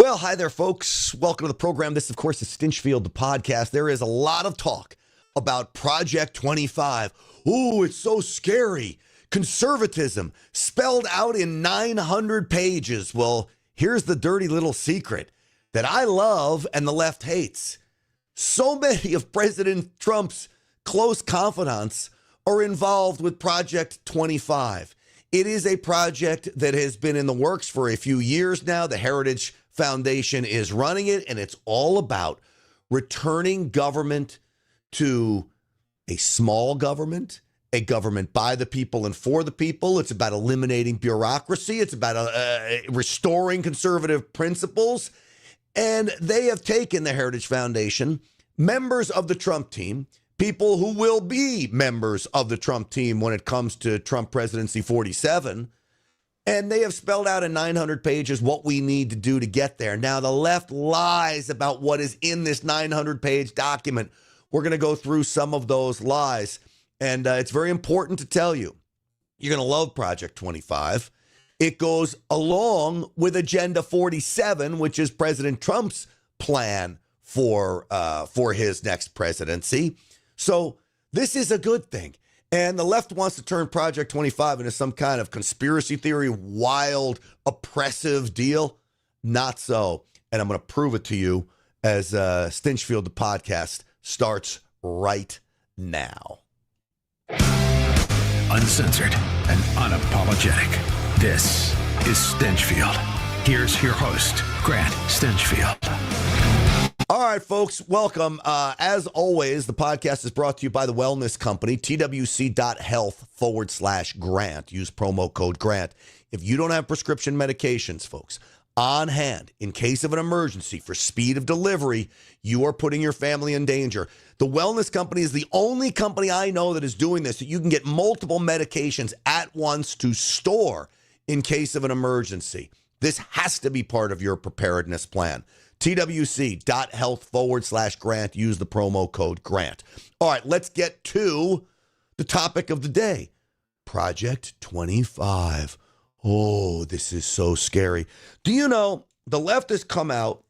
Well, hi there, folks. Welcome to the program. This, of course, is Stinchfield, the podcast. There is a lot of talk about Project 25. Ooh, it's so scary. Conservatism spelled out in 900 pages. Well, here's the dirty little secret that I love and the left hates. So many of President Trump's close confidants are involved with Project 25. It is a project that has been in the works for a few years now. The Heritage Foundation is running it, and it's all about returning government to a small government, a government by the people and for the people. It's about eliminating bureaucracy. It's about restoring conservative principles. And they have taken the Heritage Foundation, members of the Trump team, people who will be members of the Trump team when it comes to Trump presidency 47, and they have spelled out in 900 pages what we need to do to get there. Now, the left lies about what is in this 900-page document. We're going to go through some of those lies, and it's very important to tell you, you're going to love Project 25. It goes along with Agenda 47, which is President Trump's plan for his next presidency. So this is a good thing. And the left wants to turn Project 25 into some kind of conspiracy theory, wild, oppressive deal. Not so. And I'm going to prove it to you as Stinchfield, the podcast, starts right now. Uncensored and unapologetic. This is Stinchfield. Here's your host, Grant Stinchfield. All right, folks, welcome. As always, the podcast is brought to you by the Wellness Company, twc.health/Grant. Use promo code Grant. If you don't have prescription medications, folks, on hand in case of an emergency for speed of delivery, you are putting your family in danger. The Wellness Company is the only company I know that is doing this, that you can get multiple medications at once to store in case of an emergency. This has to be part of your preparedness plan. twc.health/Grant. Use the promo code Grant. All right, let's get to the topic of the day. Project 25. Oh, this is so scary. Do you know the left has come out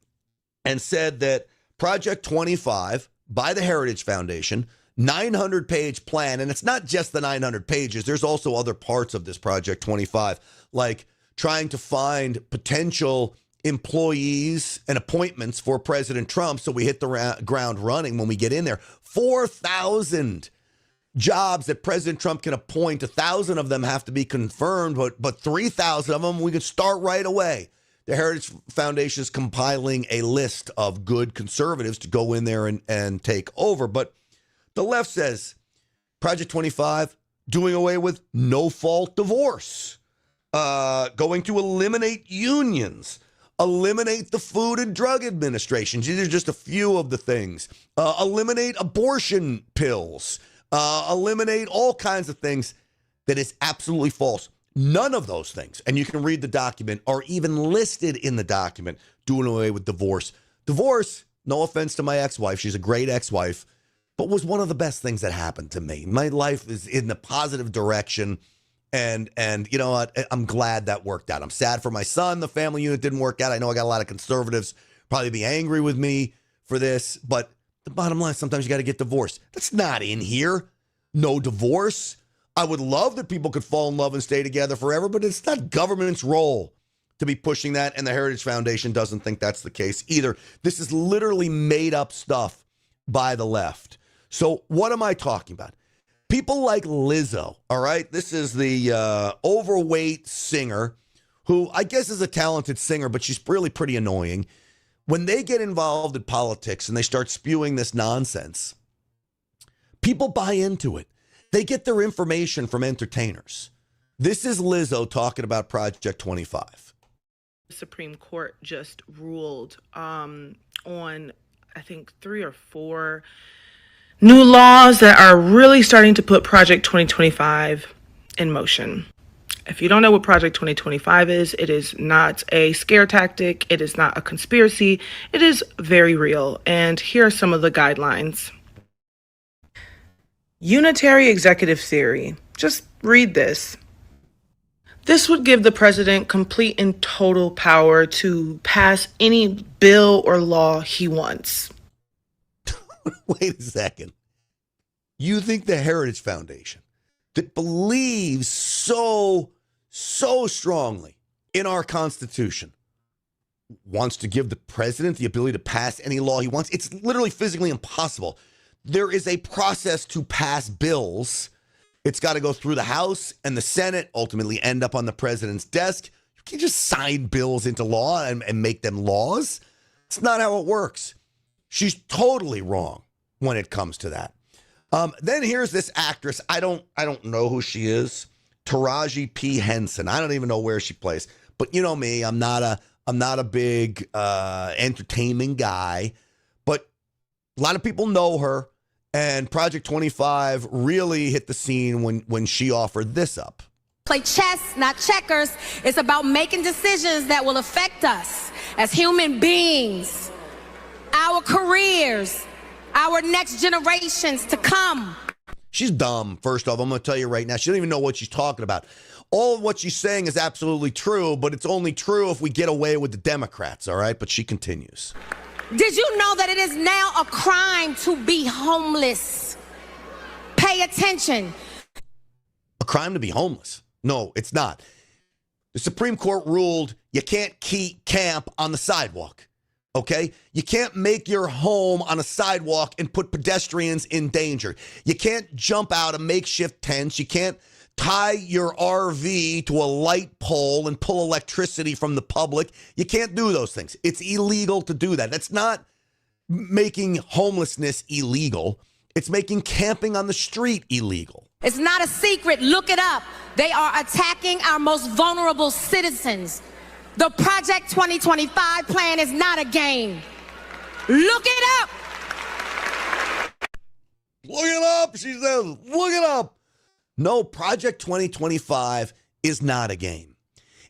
and said that Project 25 by the Heritage Foundation, 900-page plan, and it's not just the 900 pages. There's also other parts of this Project 25, like trying to find potential employees and appointments for President Trump so we hit the ground running when we get in there. 4,000 jobs that President Trump can appoint. 1,000 of them have to be confirmed, but 3,000 of them we can start right away. The Heritage Foundation is compiling a list of good conservatives to go in there and take over. But the left says Project 25, doing away with no-fault divorce, going to eliminate unions, eliminate the Food and Drug Administration. These are just a few of the things. Eliminate abortion pills. Eliminate all kinds of things that is absolutely false. None of those things, and you can read the document, are even listed in the document. Doing away with divorce. Divorce, no offense to my ex-wife, she's a great ex-wife, but was one of the best things that happened to me. My life is in the positive direction. And you know what? I'm glad that worked out. I'm sad for my son. The family unit didn't work out. I know I got a lot of conservatives probably be angry with me for this, but the bottom line, sometimes you got to get divorced. That's not in here. No divorce. I would love that people could fall in love and stay together forever, but it's not government's role to be pushing that, and the Heritage Foundation doesn't think that's the case either. This is literally made up stuff by the left. So what am I talking about? People like Lizzo, all right? This is the overweight singer who I guess is a talented singer, but she's really pretty annoying. When they get involved in politics and they start spewing this nonsense, people buy into it. They get their information from entertainers. This is Lizzo talking about Project 25. The Supreme Court just ruled on, I think, 3 or 4 new laws that are really starting to put Project 2025 in motion. If you don't know what Project 2025 is, it is not a scare tactic. It is not a conspiracy. It is very real. And here are some of the guidelines. Unitary executive theory. Just read this. This would give the president complete and total power to pass any bill or law he wants. Wait a second. You think the Heritage Foundation, that believes so strongly in our Constitution, wants to give the president the ability to pass any law he wants? It's literally physically impossible. There is a process to pass bills. It's got to go through the House and the Senate, ultimately end up on the president's desk. You can't just sign bills into law and make them laws. It's not how it works. She's totally wrong when it comes to that. Then here's this actress. I don't know who she is. Taraji P. Henson. I don't even know where she plays. But you know me, I'm not a big entertainment guy. But a lot of people know her. And Project 25 really hit the scene when she offered this up. Play chess, not checkers. It's about making decisions that will affect us as human beings, our careers, our next generations to come. She's dumb, first off. I'm going to tell you right now. She doesn't even know what she's talking about. All of what she's saying is absolutely true, but it's only true if we get away with the Democrats, all right? But she continues. Did you know that it is now a crime to be homeless? Pay attention. A crime to be homeless? No, it's not. The Supreme Court ruled you can't camp on the sidewalk, okay? You can't make your home on a sidewalk and put pedestrians in danger. You can't jump out of makeshift tents. You can't tie your RV to a light pole and pull electricity from the public. You can't do those things. It's illegal to do that. That's not making homelessness illegal. It's making camping on the street illegal. It's not a secret. Look it up. They are attacking our most vulnerable citizens. The Project 2025 plan is not a game. Look it up. Look it up, she says. Look it up. No, Project 2025 is not a game.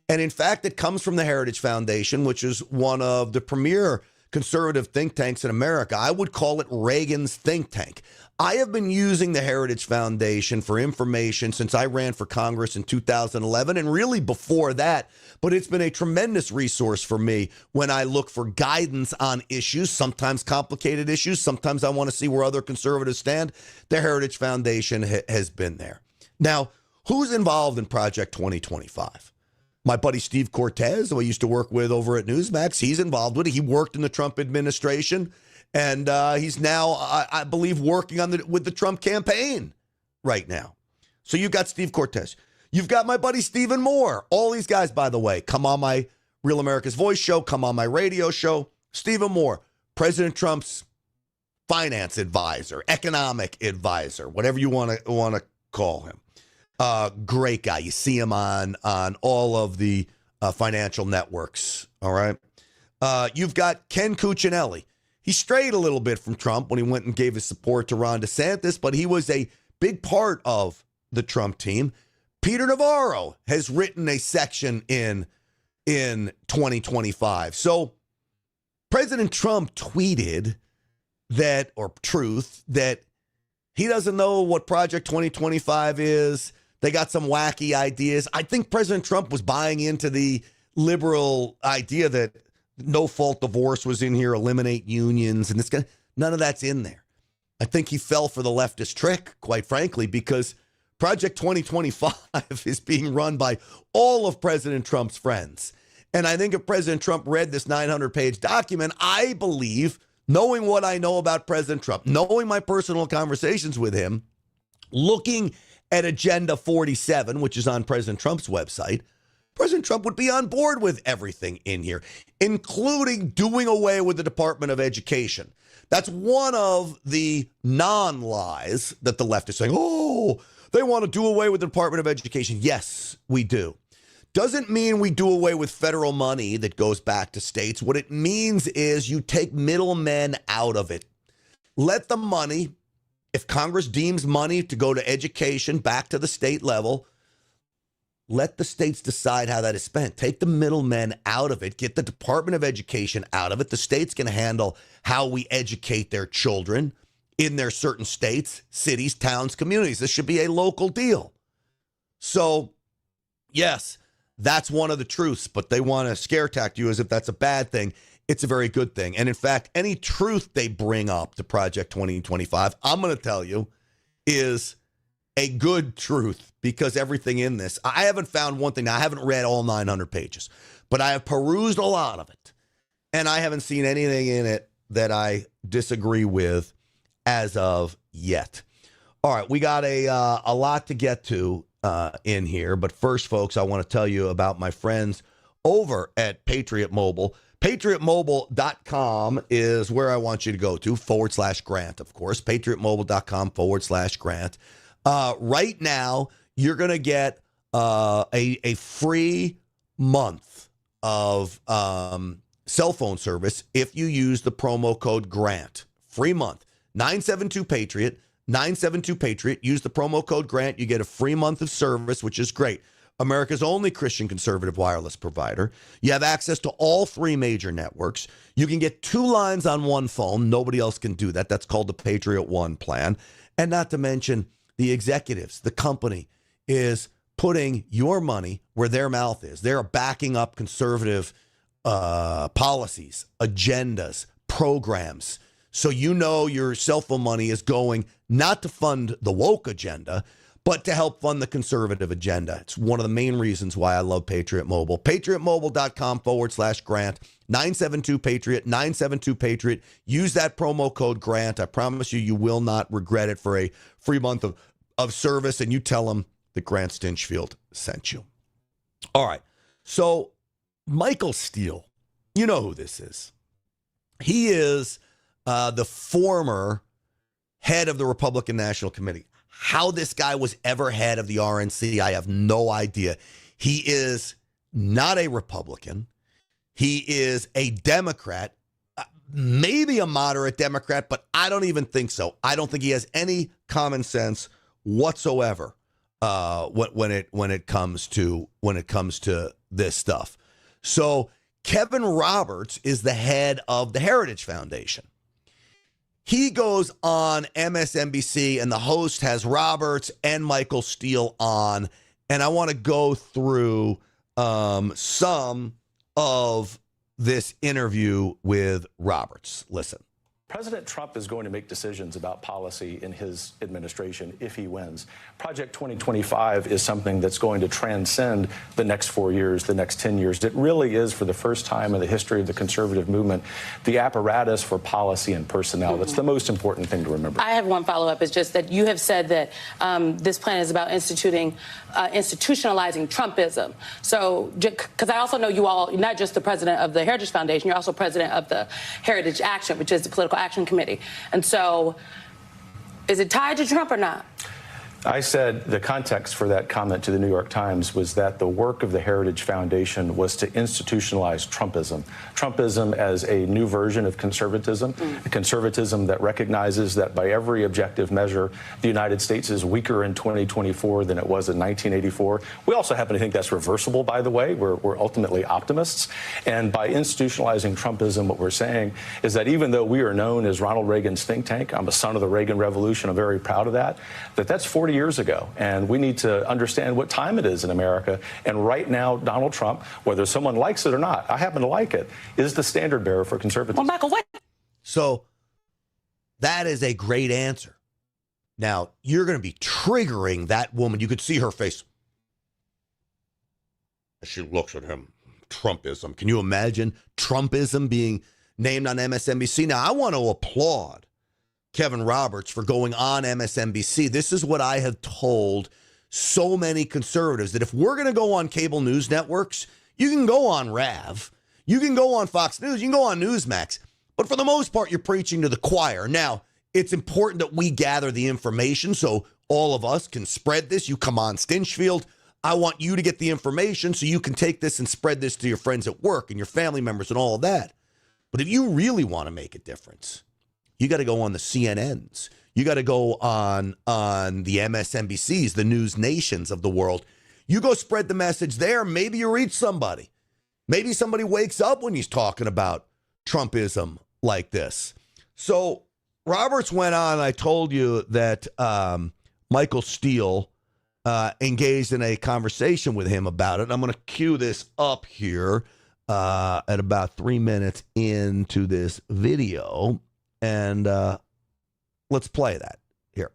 And in fact, it comes from the Heritage Foundation, which is one of the premier conservative think tanks in America. I would call it Reagan's think tank. I have been using the Heritage Foundation for information since I ran for Congress in 2011 and really before that. But it's been a tremendous resource for me when I look for guidance on issues, sometimes complicated issues. Sometimes I want to see where other conservatives stand. The Heritage Foundation has been there. Now, who's involved in Project 2025? My buddy Steve Cortez, who I used to work with over at Newsmax, he's involved with it. He worked in the Trump administration, and he's now, I believe, working on with the Trump campaign right now. So you've got Steve Cortez. You've got my buddy Stephen Moore. All these guys, by the way, come on my Real America's Voice show, come on my radio show. Stephen Moore, President Trump's finance advisor, economic advisor, whatever you want to call him. Great guy. You see him on all of the financial networks. All right. You've got Ken Cuccinelli. He strayed a little bit from Trump when he went and gave his support to Ron DeSantis, but he was a big part of the Trump team. Peter Navarro has written a section in 2025. So President Trump tweeted that, or truth, that he doesn't know what Project 2025 is. They got some wacky ideas. I think President Trump was buying into the liberal idea that no-fault divorce was in here, eliminate unions, and none of that's in there. I think he fell for the leftist trick, quite frankly, because Project 2025 is being run by all of President Trump's friends. And I think if President Trump read this 900-page document, I believe, knowing what I know about President Trump, knowing my personal conversations with him, looking at Agenda 47, which is on President Trump's website, President Trump would be on board with everything in here, including doing away with the Department of Education. That's one of the non-lies that the left is saying, oh, they want to do away with the Department of Education. Yes, we do. Doesn't mean we do away with federal money that goes back to states. What it means is you take middlemen out of it. Let the money, if Congress deems money to go to education back to the state level, let the states decide how that is spent. Take the middlemen out of it. Get the Department of Education out of it. The states can handle how we educate their children in their certain states, cities, towns, communities. This should be a local deal. So, yes, that's one of the truths, but they want to scare tactic you as if that's a bad thing. It's a very good thing. And in fact, any truth they bring up to Project 2025, I'm going to tell you, is a good truth, because everything in this, I haven't found one thing. Now, I haven't read all 900 pages, but I have perused a lot of it, and I haven't seen anything in it that I disagree with as of yet. All right, we got a lot to get to in here, but first, folks, I want to tell you about my friends over at Patriot Mobile. PatriotMobile.com is where I want you to go to, /Grant, of course. PatriotMobile.com /Grant. Right now, you're going to get a free month of cell phone service if you use the promo code GRANT. Free month. 972-PATRIOT. 972-PATRIOT. Use the promo code GRANT. You get a free month of service, which is great. America's only Christian conservative wireless provider. You have access to all 3 major networks. You can get 2 lines on one phone. Nobody else can do that. That's called the Patriot One plan. And not to mention the executives, the company is putting your money where their mouth is. They're backing up conservative policies, agendas, programs. So you know your cell phone money is going not to fund the woke agenda, but to help fund the conservative agenda. It's one of the main reasons why I love Patriot Mobile. PatriotMobile.com /Grant. 972-PATRIOT. 972-PATRIOT. Use that promo code GRANT. I promise you, you will not regret it for a free month of service. And you tell them that Grant Stinchfield sent you. All right. So Michael Steele, you know who this is. He is the former head of the Republican National Committee. How this guy was ever head of the RNC, I have no idea. He is not a Republican. He is a Democrat, maybe a moderate Democrat, but I don't even think so. I don't think he has any common sense whatsoever when it comes to this stuff. So Kevin Roberts is the head of the Heritage Foundation. He goes on MSNBC, and the host has Roberts and Michael Steele on. And I want to go through some of this interview with Roberts. Listen. President Trump is going to make decisions about policy in his administration if he wins. Project 2025 is something that's going to transcend the next 4 years, the next 10 years. It really is, for the first time in the history of the conservative movement, the apparatus for policy and personnel. That's the most important thing to remember. I have one follow-up. It's just that you have said that this plan is about institutionalizing Trumpism. So, because I also know you all, not just the president of the Heritage Foundation, you're also president of the Heritage Action, which is the political action committee. And so is it tied to Trump or not? I said the context for that comment to the New York Times was that the work of the Heritage Foundation was to institutionalize Trumpism. Trumpism as a new version of conservatism, a conservatism that recognizes that by every objective measure, the United States is weaker in 2024 than it was in 1984. We also happen to think that's reversible, by the way. We're ultimately optimists. And by institutionalizing Trumpism, what we're saying is that even though we are known as Ronald Reagan's think tank, I'm a son of the Reagan Revolution, I'm very proud of that, that's 40 years ago. And we need to understand what time it is in America. And right now, Donald Trump, whether someone likes it or not, I happen to like it, is the standard bearer for conservatism. Well, Michael, what? So that is a great answer. Now, you're going to be triggering that woman. You could see her face as she looks at him. Trumpism. Can you imagine Trumpism being named on MSNBC? Now, I want to applaud Kevin Roberts for going on MSNBC. This is what I have told so many conservatives, that if we're going to go on cable news networks, you can go on RAV, you can go on Fox News, you can go on Newsmax, but for the most part, you're preaching to the choir. Now, it's important that we gather the information so all of us can spread this. You come on Stinchfield. I want you to get the information so you can take this and spread this to your friends at work and your family members and all of that. But if you really want to make a difference, you got to go on the CNNs. You got to go on the MSNBCs, the News Nations of the world. You go spread the message there. Maybe you reach somebody. Maybe somebody wakes up when he's talking about Trumpism like this. So Roberts went on. I told you that Michael Steele engaged in a conversation with him about it. I'm going to cue this up here at about 3 minutes into this video, and let's play that here.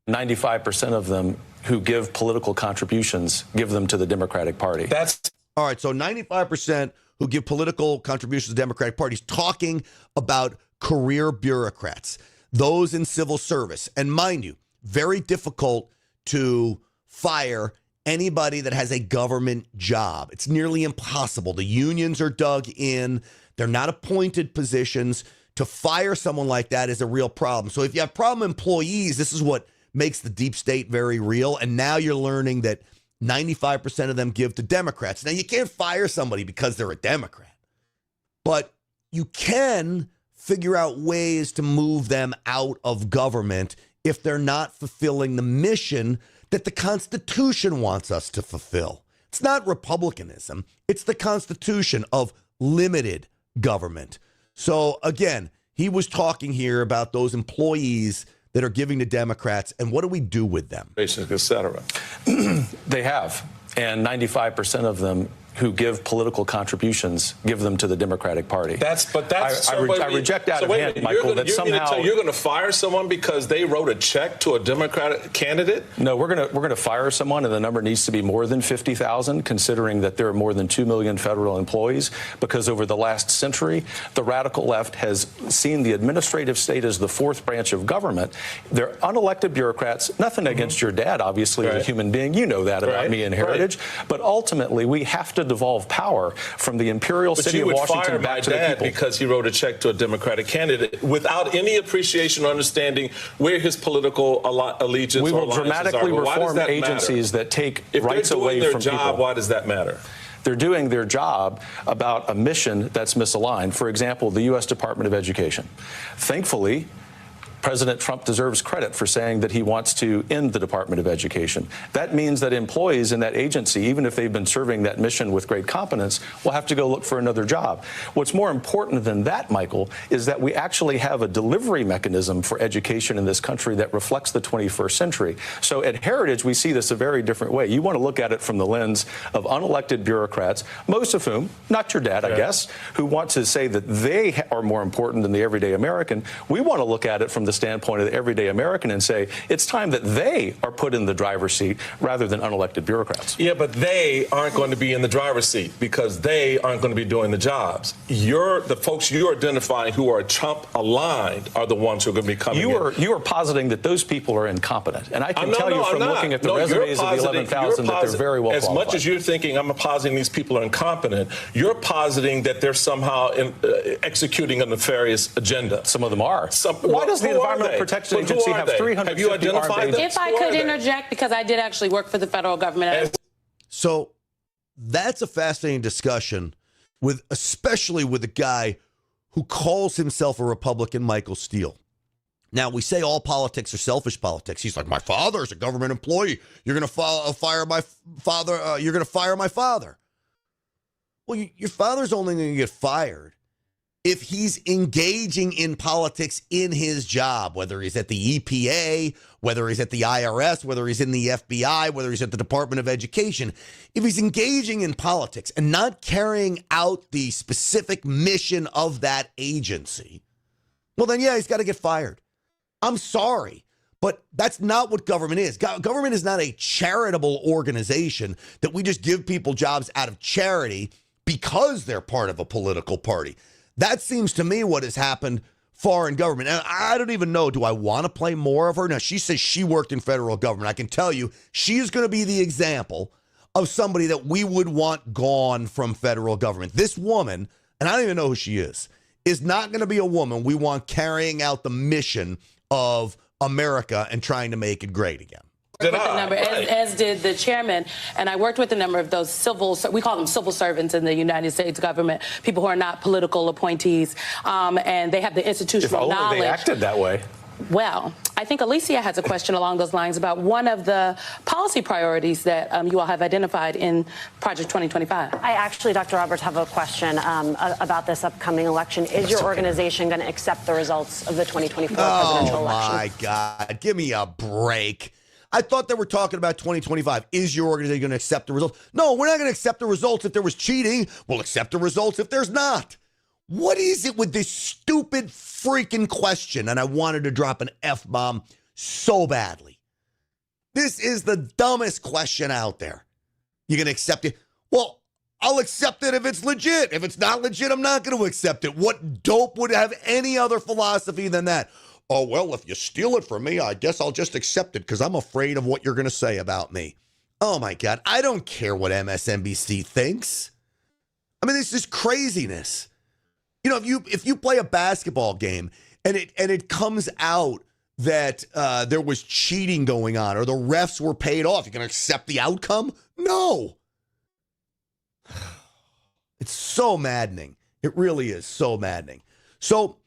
95% of them who give political contributions give them to the Democratic Party. That's all right. So 95% who give political contributions to the Democratic Party is talking about career bureaucrats, those in civil service. And mind you, very difficult to fire anybody that has a government job. It's nearly impossible. The unions are dug in. They're not appointed positions. To fire someone like that is a real problem. So if you have problem employees, this is what makes the deep state very real. And now you're learning that 95% of them give to Democrats. Now, you can't fire somebody because they're a Democrat, but you can figure out ways to move them out of government if they're not fulfilling the mission that the Constitution wants us to fulfill. It's not republicanism. It's the Constitution of limited government. So again, he was talking here about those employees that are giving to Democrats, and what do we do with them? Et cetera. They have, and 95% of them who give political contributions give them to the Democratic Party. I reject out of hand, Michael, that somehow you're going to fire someone because they wrote a check to a Democratic candidate. No, we're going to fire someone, and the number needs to be more than 50,000, considering that there are more than 2 million federal employees. Because over the last century, the radical left has seen the administrative state as the fourth branch of government. They're unelected bureaucrats. Nothing against your dad, obviously, as a human being. You know that about me and Heritage. But ultimately, we have to devolve power from the imperial city of Washington back to the people. Because he wrote a check to a Democratic candidate without any appreciation or understanding where his political allegiance. We will dramatically reform agencies that take rights away from people. Job, why does that matter? They're doing their job about a mission that's misaligned. For example, the U.S. Department of Education. Thankfully, President Trump deserves credit for saying that he wants to end the Department of Education. That means that employees in that agency, even if they've been serving that mission with great competence, will have to go look for another job. What's more important than that, Michael, is that we actually have a delivery mechanism for education in this country that reflects the 21st century. So at Heritage, we see this a very different way. You want to look at it from the lens of unelected bureaucrats, most of whom, not your dad, I guess, who want to say that they are more important than the everyday American. We want to look at it from the standpoint of the everyday American and say it's time that they are put in the driver's seat rather than unelected bureaucrats. Yeah, but they aren't going to be in the driver's seat because they aren't going to be doing the jobs. The folks you're identifying who are Trump aligned are the ones who are going to be coming in. You are positing that those people are incompetent. And I can tell you from looking at the resumes of the 11,000 that they're very well qualified. As much as you're thinking I'm positing these people are incompetent, you're positing that they're somehow executing a nefarious agenda. Some of them are. Why does the Environmental Protection Agency have 350 Have you identified them? If I could interject, because I did actually work for the federal government. So that's a fascinating discussion, especially with a guy who calls himself a Republican, Michael Steele. Now, we say all politics are selfish politics. He's like, my father's a government employee. You're going to fire my father. You're going to fire my father. Well, your father's only going to get fired if he's engaging in politics in his job, whether he's at the EPA, whether he's at the IRS, whether he's in the FBI, whether he's at the Department of Education. If he's engaging in politics and not carrying out the specific mission of that agency, well, then, yeah, he's got to get fired. I'm sorry, but that's not what government is. Government is not a charitable organization that we just give people jobs out of charity because they're part of a political party. That seems to me what has happened foreign government. And I don't even know, do I want to play more of her? Now, she says she worked in federal government. I can tell you, she is going to be the example of somebody that we would want gone from federal government. This woman, and I don't even know who she is not going to be a woman we want carrying out the mission of America and trying to make it great again. As did the chairman, and I worked with a number of those we call them civil servants in the United States government, people who are not political appointees, and they have the institutional knowledge. If only they acted that way. Well, I think Alicia has a question along those lines about one of the policy priorities that you all have identified in Project 2025. I actually, Dr. Roberts, have a question about this upcoming election. Is your organization going to accept the results of the 2024 presidential election? Oh, my God. Give me a break. I thought they were talking about 2025. Is your organization going to accept the results? No, we're not going to accept the results if there was cheating. We'll accept the results if there's not. What is it with this stupid freaking question? And I wanted to drop an F-bomb so badly. This is the dumbest question out there. You're going to accept it? Well, I'll accept it if it's legit. If it's not legit, I'm not going to accept it. What dope would have any other philosophy than that? Oh, well, if you steal it from me, I guess I'll just accept it because I'm afraid of what you're going to say about me. Oh, my God. I don't care what MSNBC thinks. I mean, this is craziness. You know, if you play a basketball game and it comes out that there was cheating going on or the refs were paid off, you're going to accept the outcome? No. It's so maddening. It really is so maddening. So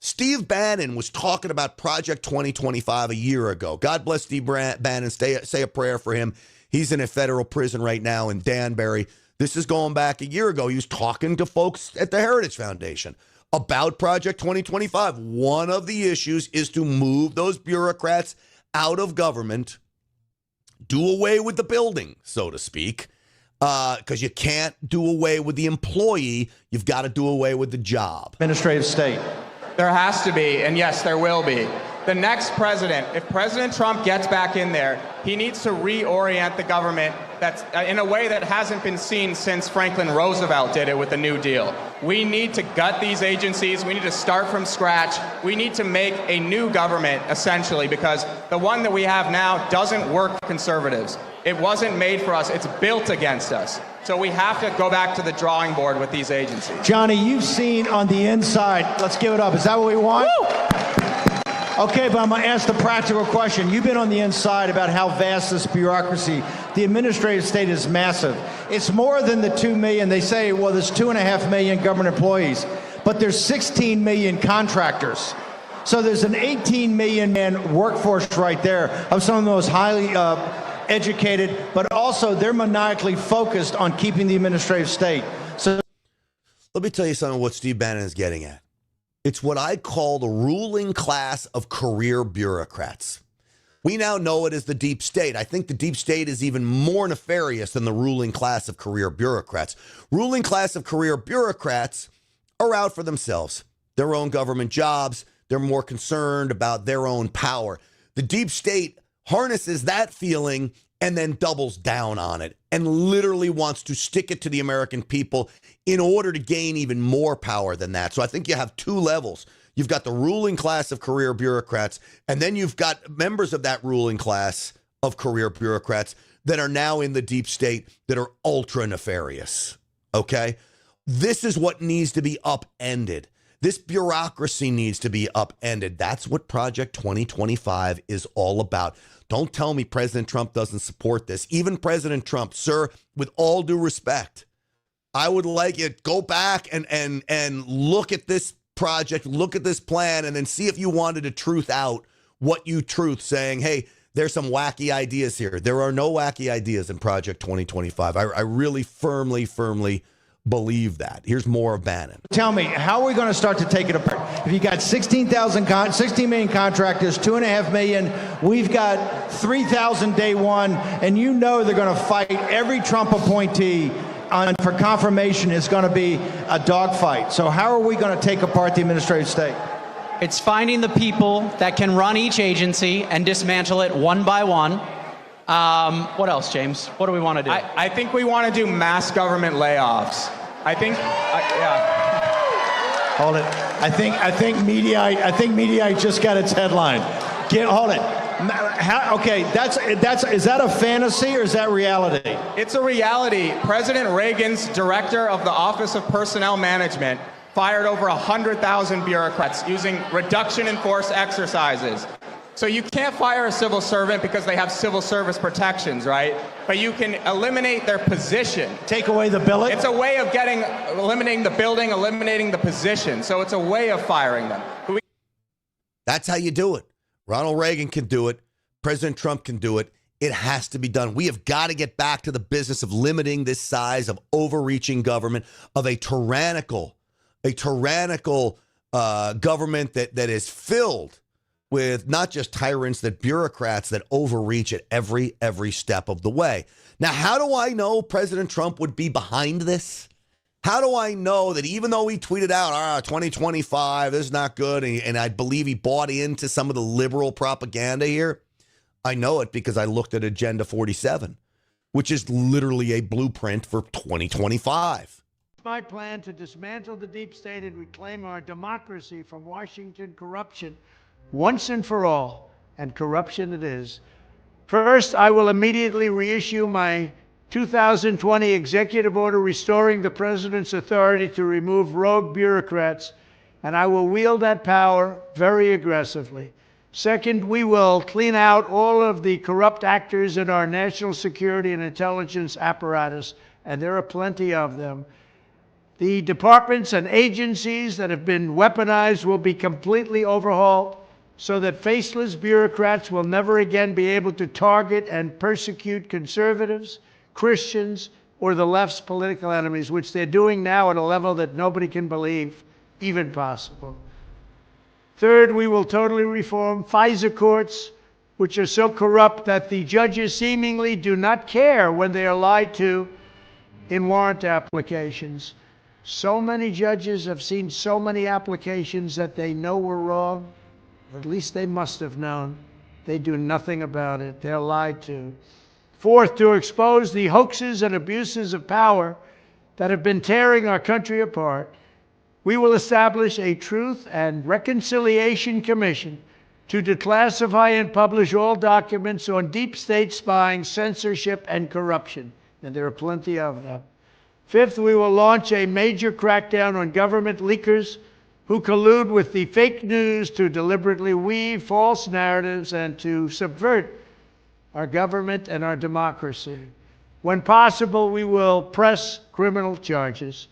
Steve Bannon was talking about Project 2025 a year ago. God bless Steve Bannon. Say a prayer for him. He's in a federal prison right now in Danbury. This is going back a year ago. He was talking to folks at the Heritage Foundation about Project 2025. One of the issues is to move those bureaucrats out of government, do away with the building, so to speak, because you can't do away with the employee. You've got to do away with the job. Administrative state. There has to be, and yes, there will be. The next president, if President Trump gets back in there, he needs to reorient the government that's in a way that hasn't been seen since Franklin Roosevelt did it with the New Deal. We need to gut these agencies. We need to start from scratch. We need to make a new government, essentially, because the one that we have now doesn't work for conservatives. It wasn't made for us. It's built against us. So we have to go back to the drawing board with these agencies. Johnny, you've seen on the inside. Let's give it up. Is that what we want? Woo! Okay, but I'm going to ask the practical question. You've been on the inside about how vast this bureaucracy, the administrative state is massive. It's more than the 2 million. They say, well, there's 2.5 million government employees, but there's 16 million contractors. So there's an 18 million man workforce right there of some of the most highly educated, but also they're maniacally focused on keeping the administrative state. So let me tell you something what Steve Bannon is getting at. It's what I call the ruling class of career bureaucrats. We now know it as the deep state. I think the deep state is even more nefarious than the ruling class of career bureaucrats. Ruling class of career bureaucrats are out for themselves, their own government jobs. They're more concerned about their own power. The deep state harnesses that feeling and then doubles down on it and literally wants to stick it to the American people in order to gain even more power than that. So I think you have two levels. You've got the ruling class of career bureaucrats, and then you've got members of that ruling class of career bureaucrats that are now in the deep state that are ultra nefarious. Okay? This is what needs to be upended. This bureaucracy needs to be upended. That's what Project 2025 is all about. Don't tell me President Trump doesn't support this. Even President Trump, sir, with all due respect, I would like it. Go back and look at this project, look at this plan, and then see if you wanted to truth out what you truth, saying, hey, there's some wacky ideas here. There are no wacky ideas in Project 2025. I really firmly believe that. Here's more of Bannon. tell me, how are we going to start to take it apart? If you got 16 million contractors, 2.5 million, we've got 3,000 day one, and you know they're going to fight every Trump appointee for confirmation is going to be a dogfight. So how are we going to take apart the administrative state? It's finding the people that can run each agency and dismantle it one by one. What else, James? What do we want to do? I think we want to do mass government layoffs. I think, yeah. Hold it. I think Mediaite just got its headline. Hold it. Okay, is that a fantasy or is that reality? It's a reality. President Reagan's director of the Office of Personnel Management fired over 100,000 bureaucrats using reduction in force exercises. So you can't fire a civil servant because they have civil service protections, right? But you can eliminate their position. Take away the billet? It's a way of eliminating the building, eliminating the position. So it's a way of firing them. That's how you do it. Ronald Reagan can do it. President Trump can do it. It has to be done. We have got to get back to the business of limiting this size of overreaching government, of a tyrannical government that is filled with not just tyrants, that bureaucrats that overreach at every step of the way. Now, how do I know President Trump would be behind this? How do I know that even though he tweeted out, 2025, this is not good, and I believe he bought into some of the liberal propaganda here? I know it because I looked at Agenda 47, which is literally a blueprint for 2025. My plan to dismantle the deep state and reclaim our democracy from Washington corruption once and for all, and corruption it is. First, I will immediately reissue my 2020 executive order restoring the president's authority to remove rogue bureaucrats, and I will wield that power very aggressively. Second, we will clean out all of the corrupt actors in our national security and intelligence apparatus, and there are plenty of them. The departments and agencies that have been weaponized will be completely overhauled so that faceless bureaucrats will never again be able to target and persecute conservatives, Christians, or the left's political enemies, which they're doing now at a level that nobody can believe even possible. Third, we will totally reform FISA courts, which are so corrupt that the judges seemingly do not care when they are lied to in warrant applications. So many judges have seen so many applications that they know were wrong, or at least they must have known. They do nothing about it. They're lied to. Fourth, to expose the hoaxes and abuses of power that have been tearing our country apart, we will establish a Truth and Reconciliation Commission to declassify and publish all documents on deep state spying, censorship, and corruption. And there are plenty of them. Fifth, we will launch a major crackdown on government leakers who collude with the fake news to deliberately weave false narratives and to subvert our government and our democracy. When possible, we will press criminal charges.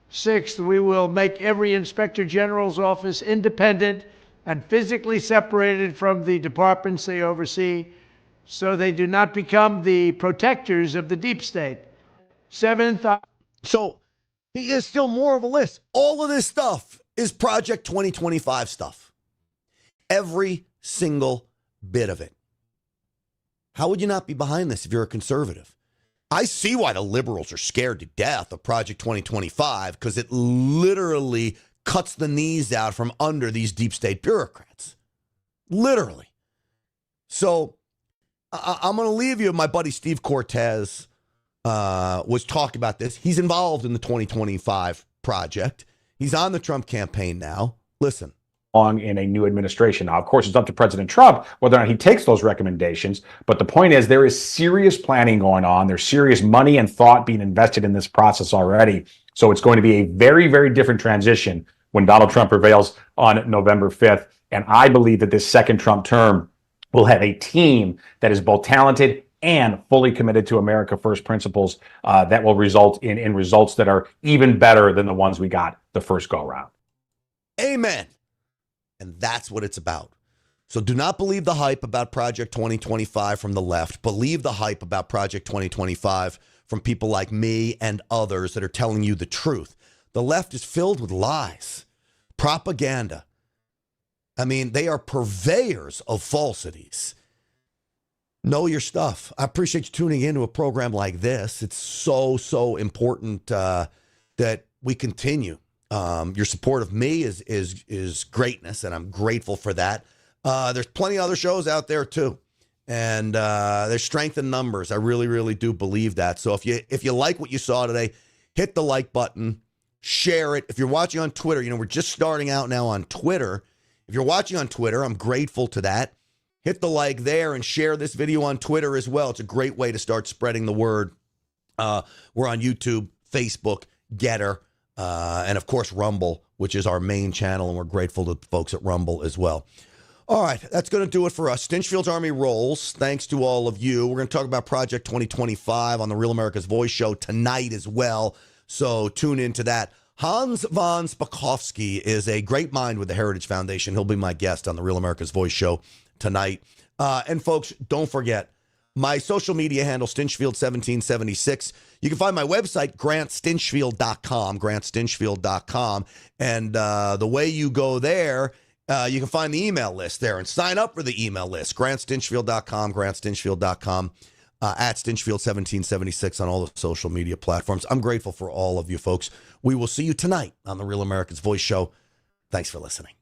Sixth, we will make every Inspector General's office independent and physically separated from the departments they oversee so they do not become the protectors of the deep state. Seventh, so he is still more of a list. All of this stuff is Project 2025 stuff. Every single bit of it. How would you not be behind this if you're a conservative? I see why the liberals are scared to death of Project 2025, because it literally cuts the knees out from under these deep state bureaucrats. Literally. So I'm going to leave you. My buddy Steve Cortez was talking about this. He's involved in the 2025 project. He's on the Trump campaign now. Listen. In a new administration. Now, of course, it's up to President Trump whether or not he takes those recommendations. But the point is, there is serious planning going on. There's serious money and thought being invested in this process already. So it's going to be a very, very different transition when Donald Trump prevails on November 5th. And I believe that this second Trump term will have a team that is both talented and fully committed to America First principles that will result in results that are even better than the ones we got the first go round. Amen. And that's what it's about. So do not believe the hype about Project 2025 from the left. Believe the hype about Project 2025 from people like me and others that are telling you the truth. The left is filled with lies, propaganda. I mean, they are purveyors of falsities. Know your stuff. I appreciate you tuning into a program like this. It's so important that we continue. Your support of me is greatness, and I'm grateful for that. There's plenty of other shows out there too, and there's strength in numbers. I really do believe that. So if you like what you saw today, hit the like button, share it. If you're watching on Twitter, we're just starting out now on Twitter. If you're watching on Twitter, I'm grateful to that. Hit the like there and share this video on Twitter as well. It's a great way to start spreading the word. We're on YouTube, Facebook, Getter. And of course, Rumble, which is our main channel, and we're grateful to the folks at Rumble as well. All right, that's going to do it for us. Stinchfield's Army rolls. Thanks to all of you. We're going to talk about Project 2025 on the Real America's Voice show tonight as well, so tune into that. Hans von Spakovsky is a great mind with the Heritage Foundation. He'll be my guest on the Real America's Voice show tonight. And folks, don't forget, my social media handle, Stinchfield1776. You can find my website, GrantStinchfield.com, GrantStinchfield.com. And the way you go there You can find the email list there and sign up for the email list. GrantStinchfield.com, GrantStinchfield.com, at Stinchfield1776 on all the social media platforms. I'm grateful for all of you folks. We will see you tonight on the Real America's Voice Show. Thanks for listening.